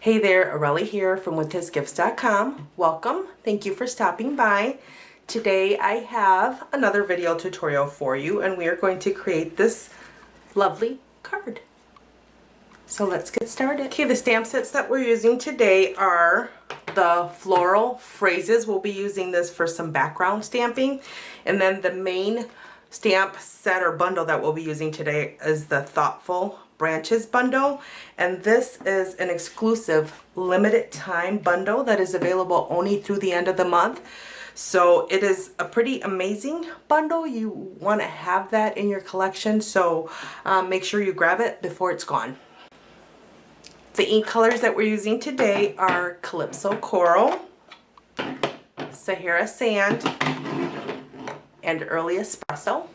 Hey there, Aurelie here from withhisgifts.com. Welcome. Thank you for stopping by. Today I have another video tutorial for you and we are going to create this lovely card. So let's get started. Okay, the stamp sets that we're using today are the Floral phrases. We'll be using this for some background stamping. And then the main stamp set or bundle that we'll be using today is the Thoughtful Branches bundle, and this is an exclusive limited time bundle that is available only through the end of the month. So it is a pretty amazing bundle. You want to have that in your collection, so make sure you grab it before it's gone. The ink colors that we're using today are Calypso Coral, Sahara Sand, and Early Espresso.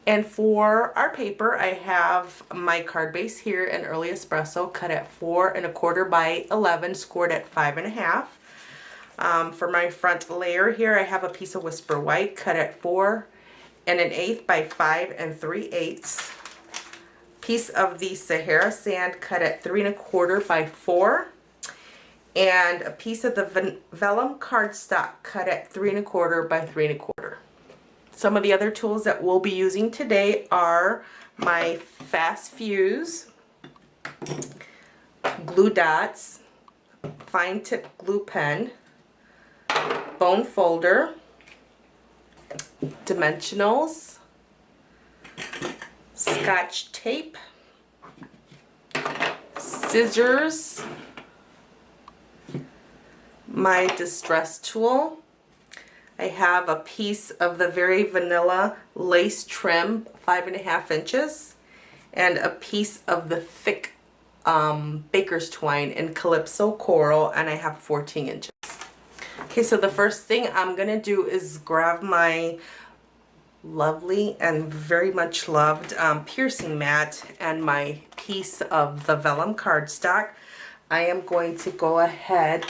And for our paper, I have my card base here in Early Espresso, cut at 4 1/4 by 11, scored at 5 1/2. For my front layer here, I have a piece of Whisper White, cut at 4 1/8 by 5 3/8. Piece of the Sahara Sand, cut at 3 1/4 by 4. And a piece of the vellum cardstock, cut at 3 1/4 by 3 1/4. Some of the other tools that we'll be using today are my Fast Fuse, glue dots, fine tip glue pen, bone folder, dimensionals, scotch tape, scissors, my distress tool. I have a piece of the Very Vanilla lace trim, 5 1/2 inches, and a piece of the thick baker's twine in Calypso Coral, and I have 14 inches. Okay, so the first thing I'm gonna do is grab my lovely and very much loved piercing mat and my piece of the vellum cardstock. I am going to go ahead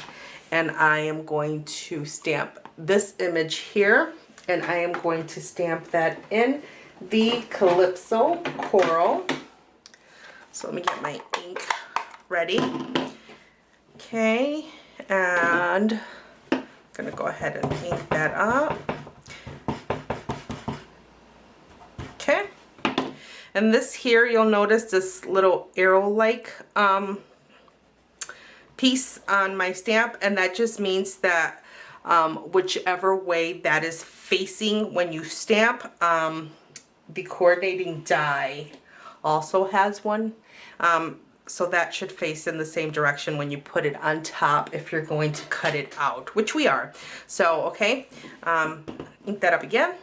and I am going to stamp this image here, and I am going to stamp that in the Calypso Coral. So let me get my ink ready. Okay, and I'm gonna go ahead and ink that up. Okay, and this here, you'll notice this little arrow-like piece on my stamp, and that just means that whichever way that is facing when you stamp, the coordinating die also has one, so that should face in the same direction when you put it on top if you're going to cut it out, which we are. So okay, ink that up again.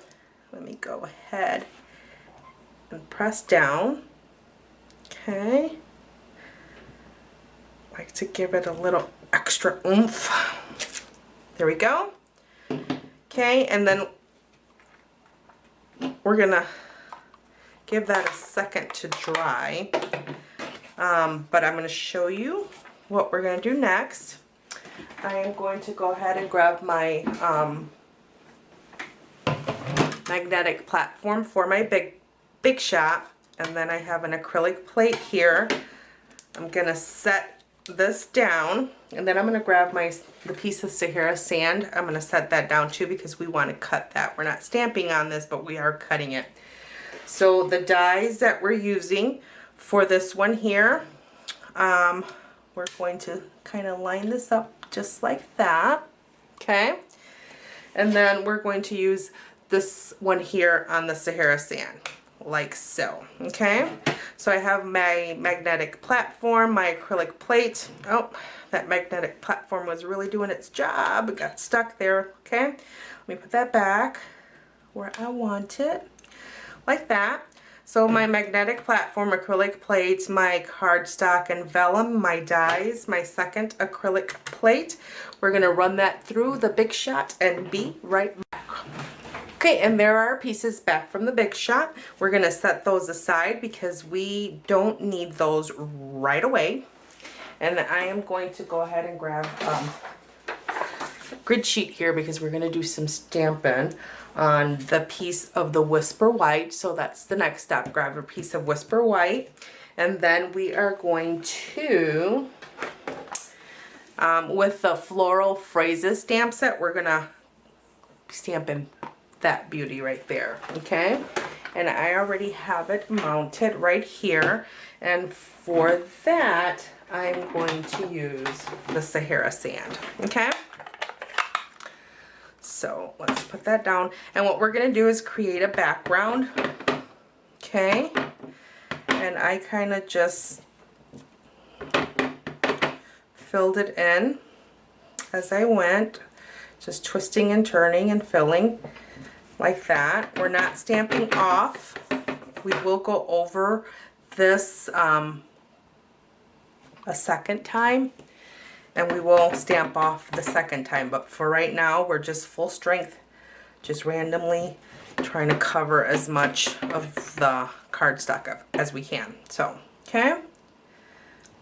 Let me go ahead and press down. Okay, like to give it a little extra oomph. There we go. Okay, and then we're gonna give that a second to dry. But I'm gonna show you what we're gonna do next. I am going to go ahead and grab my magnetic platform for my big shot, and then I have an acrylic plate here. I'm gonna set this down, and then I'm going to grab the piece of Sahara Sand. I'm going to set that down too because we want to cut that. We're not stamping on this, but we are cutting it. So the dies that we're using for this one here, we're going to kind of line this up just like that. Okay, and then we're going to use this one here on the Sahara Sand, like so. Okay, so I have my magnetic platform, my acrylic plate. Oh, that magnetic platform was really doing its job. It got stuck there. Okay, let me put that back where I want it, like that. So my magnetic platform, acrylic plates, my cardstock and vellum, my dies, my second acrylic plate. We're gonna run that through the big shot and be right back. Okay, and there are pieces back from the big shot. We're gonna set those aside because we don't need those right away. And I am going to go ahead and grab a grid sheet here because we're gonna do some stamping on the piece of the Whisper White. So that's the next step. Grab a piece of Whisper White, and then we are going to With the Floral Phrases stamp set, we're gonna be stamping that beauty right there, okay? And I already have it mounted right here. And for that, I'm going to use the Sahara sand, okay? So let's put that down. And what we're gonna do is create a background, okay? And I kind of just filled it in as I went, just twisting and turning and filling like that. We're not stamping off. We will go over this a second time, and we will stamp off the second time, but for right now we're just full strength, just randomly trying to cover as much of the cardstock as we can. So, okay,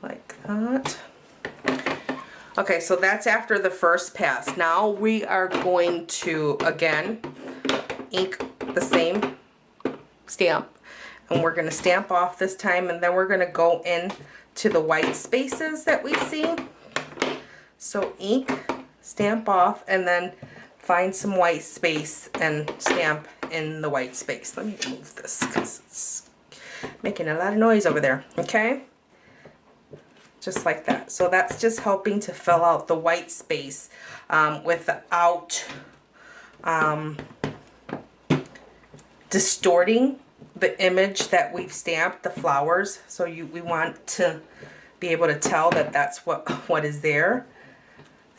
like that. Okay, so that's after the first pass. Now we are going to, again, ink the same stamp. And we're going to stamp off this time, and then we're going to go in to the white spaces that we see. So ink, stamp off, and then find some white space and stamp in the white space. Let me move this because it's making a lot of noise over there. Okay? Just like that. So that's just helping to fill out the white space without distorting the image that we've stamped, the flowers. So we want to be able to tell that that's what is there.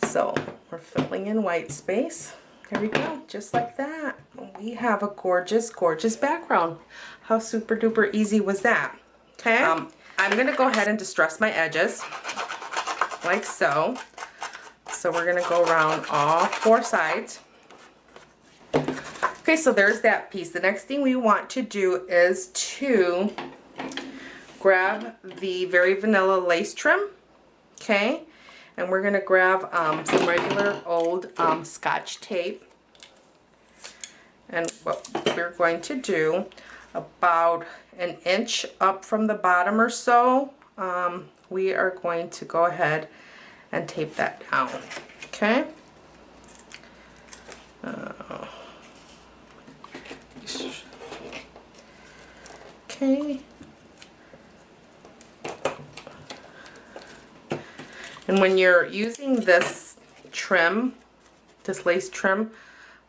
So we're filling in white space. There we go, just like that. We have a gorgeous, gorgeous background. How super duper easy was that? Okay. I'm gonna go ahead and distress my edges, like so. So we're gonna go around all four sides. Okay, so there's that piece. The next thing we want to do is to grab the Very Vanilla lace trim, okay? And we're gonna grab some regular old Scotch tape. And what we're going to do, about an inch up from the bottom or so, we are going to go ahead and tape that down, okay? Okay. And when you're using this trim, this lace trim,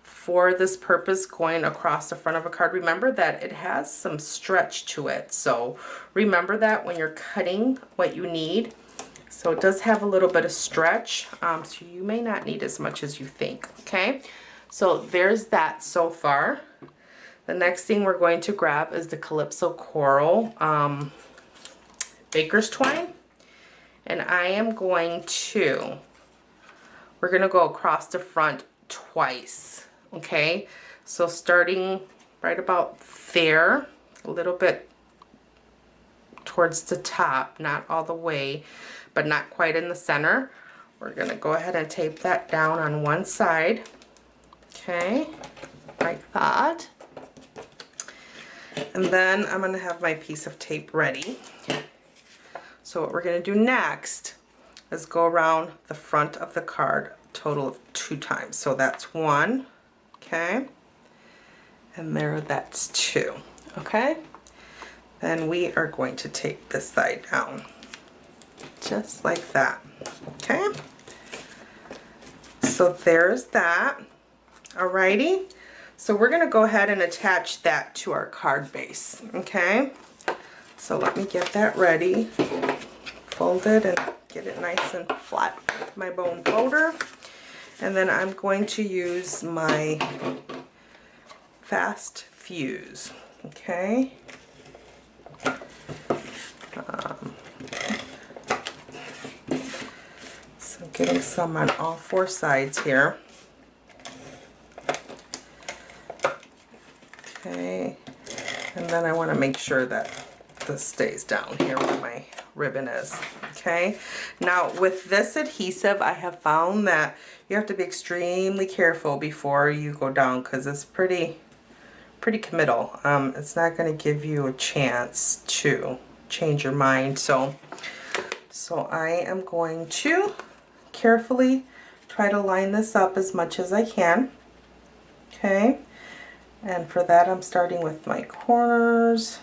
for this purpose going across the front of a card, remember that it has some stretch to it. So remember that when you're cutting what you need. So it does have a little bit of stretch, so you may not need as much as you think, okay? So there's that so far. The next thing we're going to grab is the Calypso Coral Baker's Twine. And I am going to, we're going to go across the front twice, okay? So starting right about there, a little bit towards the top, not all the way, but not quite in the center. We're going to go ahead and tape that down on one side, okay, like that. And then I'm going to have my piece of tape ready. So what we're going to do next is go around the front of the card a total of 2 times. So that's 1, okay, and there, that's 2, okay. Then we are going to tape this side down, just like that, okay. So there's that. Alrighty. So we're going to go ahead and attach that to our card base, okay? So let me get that ready, fold it and get it nice and flat with my bone folder. And then I'm going to use my fast fuse, okay? So getting some on all 4 sides here. Okay, and then I want to make sure that this stays down here where my ribbon is, okay? Now with this adhesive, I have found that you have to be extremely careful before you go down because it's pretty committal. It's not going to give you a chance to change your mind, so I am going to carefully try to line this up as much as I can. Okay, and for that I'm starting with my corners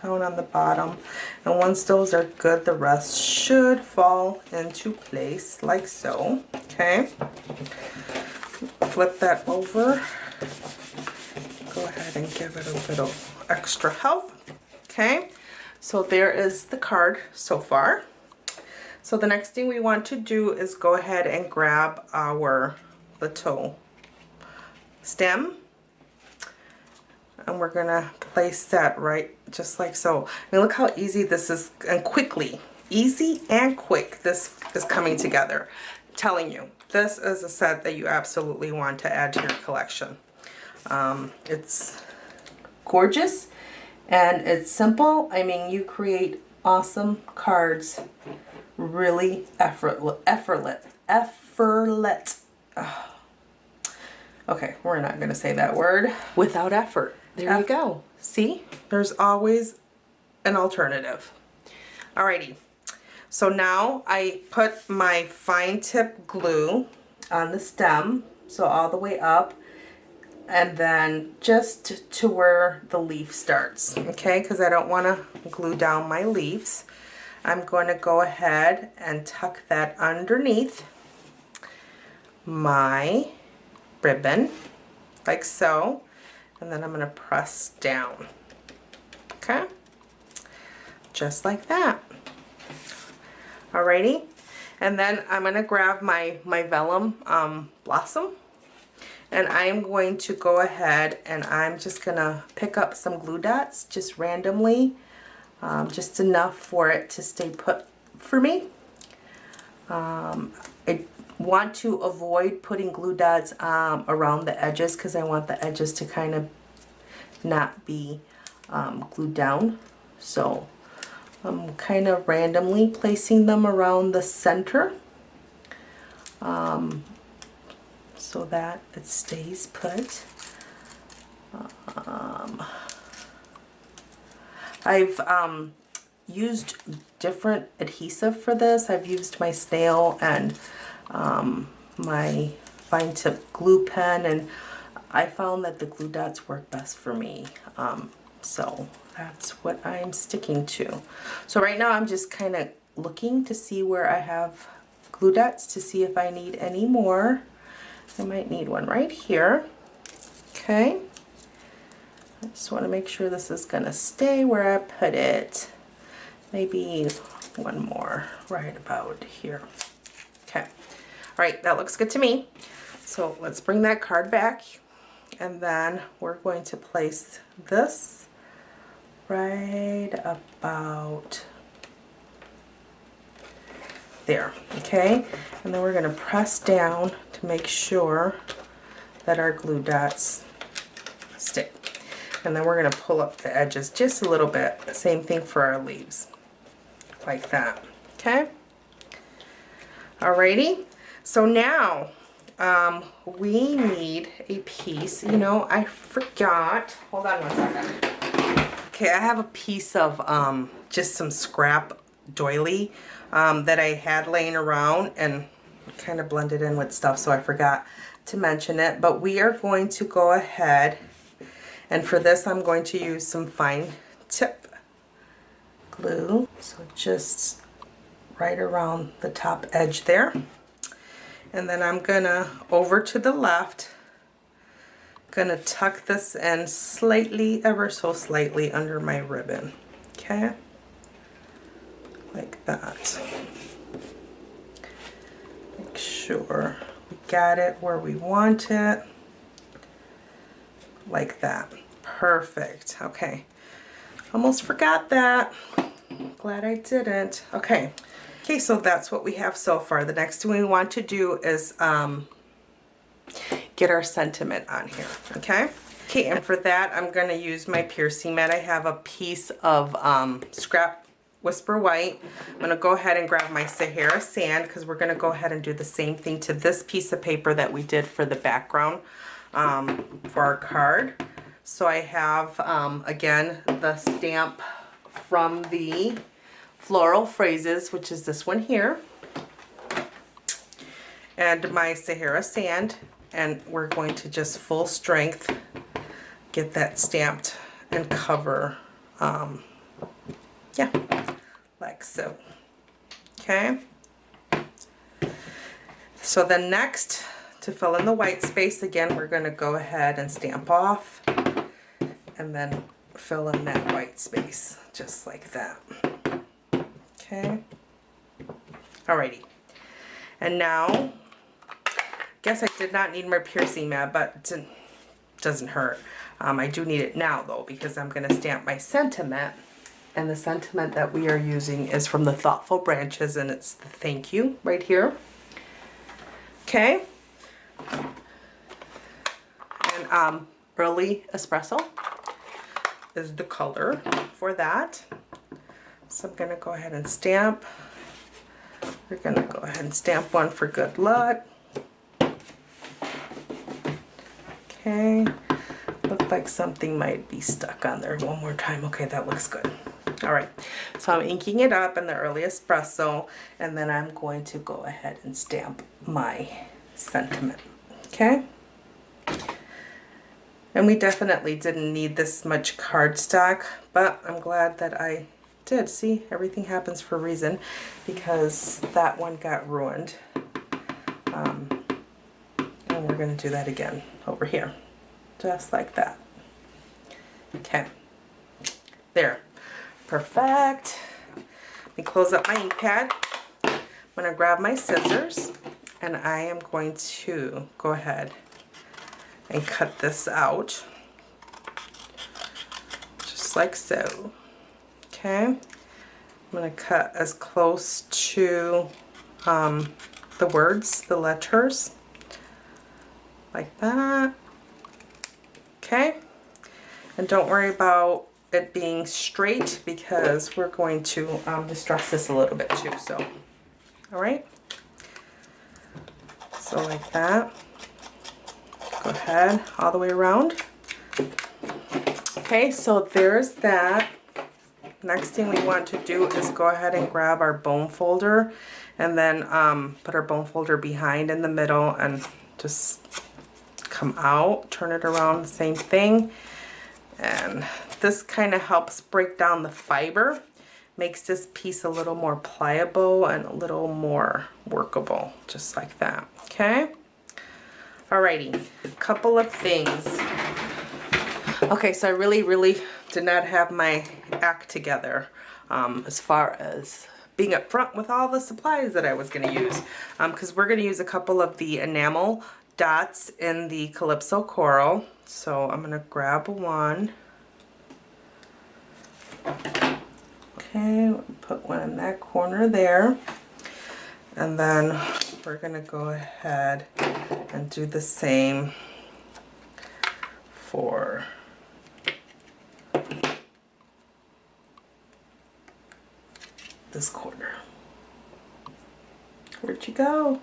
down on the bottom, and once those are good, the rest should fall into place like so. Okay, flip that over, go ahead and give it a little extra help. Okay, so there is the card so far. So the next thing we want to do is go ahead and grab our little stem, and we're gonna place that right just like so. I mean, look how easy this is, and quickly, easy and quick this is coming together. I'm telling you, this is a set that you absolutely want to add to your collection. It's gorgeous and it's simple. I mean, you create awesome cards really effortless. Oh. Okay, we're not gonna say that word. Without effort. There you go. See? There's always an alternative. Alrighty. So now I put my fine tip glue on the stem, so all the way up, and then just to where the leaf starts, okay? Because I don't want to glue down my leaves. I'm going to go ahead and tuck that underneath my ribbon, like so, and then I'm going to press down, okay? Just like that. Alrighty, and then I'm going to grab my vellum blossom, and I'm going to go ahead and I'm just going to pick up some glue dots just randomly, just enough for it to stay put for me. I want to avoid putting glue dots around the edges because I want the edges to kind of not be glued down. So I'm kind of randomly placing them around the center so that it stays put. I've used different adhesive for this. I've used my snail and my fine tip glue pen, and I found that the glue dots work best for me. So that's what I'm sticking to. So right now I'm just kind of looking to see where I have glue dots to see if I need any more. I might need one right here. Okay. I just want to make sure this is going to stay where I put it. Maybe one more right about here. Okay. All right, that looks good to me. So let's bring that card back, and then we're going to place this right about there, okay? And then we're going to press down to make sure that our glue dots stick. And then we're going to pull up the edges just a little bit. Same thing for our leaves, like that, okay? Alrighty, so now we need a piece. You know, I forgot, hold on one second. Okay, I have a piece of just some scrap doily that I had laying around and kind of blended in with stuff, so I forgot to mention it. But we are going to go ahead, and for this I'm going to use some fine tip glue, so just right around the top edge there. And then I'm gonna, over to the left, gonna tuck this in slightly, ever so slightly, under my ribbon, okay? Like that. Make sure we got it where we want it. Like that. Perfect. Okay. Almost forgot that. Glad I didn't. Okay. Okay, so that's what we have so far. The next thing we want to do is get our sentiment on here, okay? Okay, and for that, I'm going to use my piercing mat. I have a piece of scrap Whisper White. I'm going to go ahead and grab my Sahara sand because we're going to go ahead and do the same thing to this piece of paper that we did for the background for our card. So I have, again, the stamp from the Floral Phrases, which is this one here. and my Sahara sand, and we're going to just full strength get that stamped and cover, yeah, like so. Okay. So then next, to fill in the white space again, we're going to go ahead and stamp off and then fill in that white space just like that. Okay. Alrighty. And now, guess I did not need my piercing mat, but it doesn't hurt. I do need it now though, because I'm going to stamp my sentiment. And the sentiment that we are using is from the Thoughtful Branches, and it's the thank you right here. Okay. And Early Espresso is the color for that. So I'm going to go ahead and stamp. We're going to go ahead and stamp one for good luck. Okay. Looked like something might be stuck on there one more time. Okay, that looks good. All right, so I'm inking it up in the Early Espresso, and then I'm going to go ahead and stamp my sentiment. Okay. And we definitely didn't need this much cardstock, but I'm glad that I did. See, everything happens for a reason, because that one got ruined. And we're going to do that again over here, just like that. Okay, there. Perfect. Let me close up my ink pad. I'm going to grab my scissors, and I am going to go ahead and cut this out just like so. Okay, I'm going to cut as close to the words, the letters, like that. Okay, and don't worry about it being straight, because we're going to distress this a little bit too. So, all right, so like that. Go ahead all the way around. Okay, so there's that. Next thing we want to do is go ahead and grab our bone folder, and then put our bone folder behind in the middle, and just come out, turn it around, the same thing. And this kind of helps break down the fiber, makes this piece a little more pliable and a little more workable, just like that. Okay. Alrighty, a couple of things. Okay, so I really did not have my act together as far as being up front with all the supplies that I was going to use, because we're going to use a couple of the enamel dots in the Calypso coral. So I'm going to grab one. Okay, put one in that corner there. And then we're going to go ahead and do the same for this corner. Where'd you go?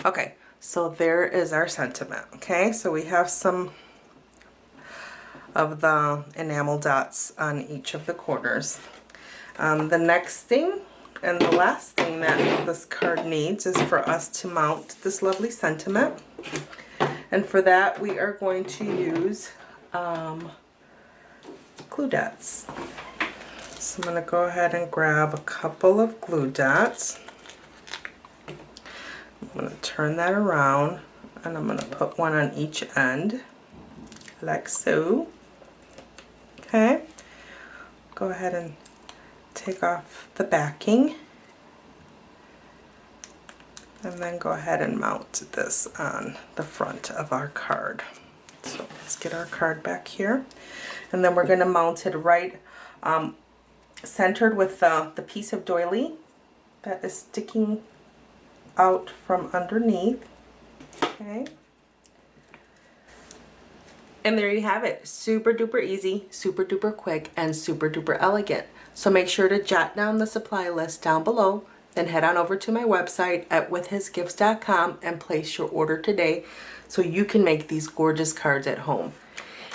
Okay, so there is our sentiment. Okay, so we have some of the enamel dots on each of the corners. The next thing and the last thing that this card needs is for us to mount this lovely sentiment. And for that we are going to use glue dots. So I'm going to go ahead and grab a couple of glue dots. I'm going to turn that around, and I'm going to put one on each end, like so. Okay, go ahead and take off the backing, and then go ahead and mount this on the front of our card. So let's get our card back here, and then we're going to mount it right centered with the piece of doily that is sticking out from underneath. Okay, and there you have it. Super duper easy, super duper quick, and super duper elegant. So make sure to jot down the supply list down below, then head on over to my website at withhisgifts.com and place your order today so you can make these gorgeous cards at home.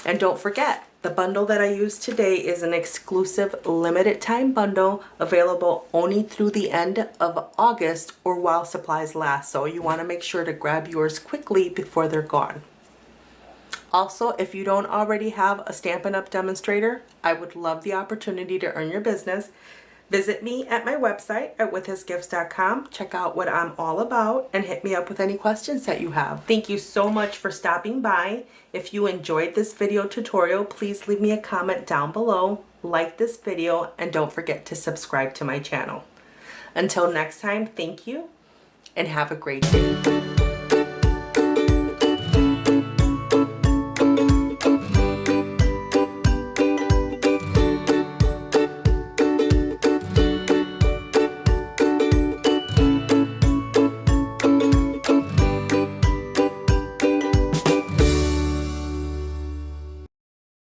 And don't forget, The bundle that I used today is an exclusive limited time bundle available only through the end of August or while supplies last. So you want to make sure to grab yours quickly before they're gone. Also, if you don't already have a Stampin' Up! Demonstrator, I would love the opportunity to earn your business. Visit me at my website at withhisgifts.com. Check out what I'm all about and hit me up with any questions that you have. Thank you so much for stopping by. If you enjoyed this video tutorial, please leave me a comment down below, like this video, and don't forget to subscribe to my channel. Until next time, thank you and have a great day.